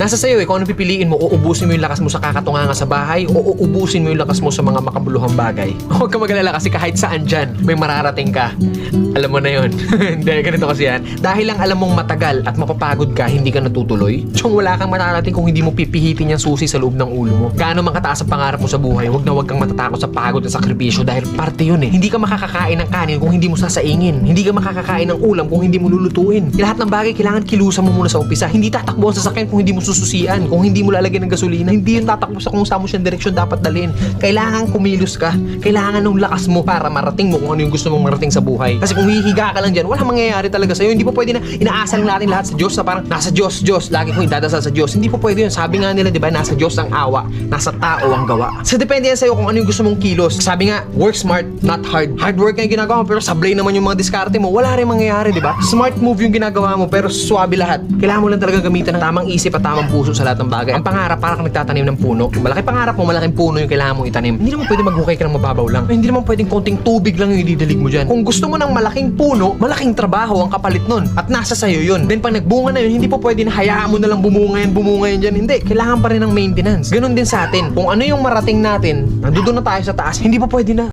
Nasa sayo kung ano pipiliin mo, uubusin mo yung lakas mo sa kakatunganga sa bahay o uubusin mo yung lakas mo sa mga makabuluhang bagay. Huwag ka mag-alala kasi kahit saan dyan, may mararating ka. Alam mo na yun. Hindi, ganito kasi yan. Dahil lang alam mong matagal at mapapagod ka, hindi ka natutuloy. Tsong wala kang mararating kung hindi mo pipihitin yung susi sa loob ng ulo mo. Gaano man kataas ang pangarap mo sa buhay, huwag kang matatakot sa pagod at sakripisyo dahil parte yun eh. Hindi ka makakakain ng kanin kung hindi mo sasaingin. Hindi ka makakakain ng ulam kung hindi mo lulutuin. Lahat ng bagay kailangan kilusan mo muna sa umpisa. Hindi tatakbo ang sasakyan kung hindi mo sususian, kung hindi mo lalagyan ng gasolina. Hindi yun tatakbo sa kung saan mo siyang direksyon dapat dalhin. Kailangan kumilos ka. Kailangan ng lakas mo para marating mo kung ano yung gusto mong marating sa buhay. Kasi kung hihiga ka lang dyan, wala mangyayari talaga sa'yo. Hindi po pwede na inaasal natin lahat sa Diyos na parang nasa Diyos, lagi kong idadasal sa Diyos. Hindi po pwede yun. Sabi nga nila, di ba, nasa Diyos ang awa, nasa tao ang gawa. So depende yan sa'yo kung ano yung gusto mong kilos. Sabi nga, work smart, not hard. Hard work nga yung ginagawa mo, pero sablay naman yung mga diskarte mo. Wala rin mangyayari, di ba? Smart move yung ginagawa mo, pero swabe lahat. Kailangan mo lang talaga gamitan ng tamang isip at tamang puso sa lahat ng bagay. Ang pangarap, parang nagtatanim ng puno. Malaki pangarap mo, malaking puno yung kailangan mong itanim. Hindi naman pwede maghukay ka ng mababaw lang. Hindi naman pwedeng konting tubig lang yung ididalig mo dyan. Kung gusto mo ng malaking puno, malaking trabaho ang kapalit nun. At nasa sayo yun. Then pag nagbunga na yun, hindi po pwede na hayaan mo na lang bumunga yan dyan. Hindi. Kailangan pa rin ng maintenance. Ganun din sa atin. Kung ano yung marating natin, nandoon na tayo sa taas, hindi po pwede na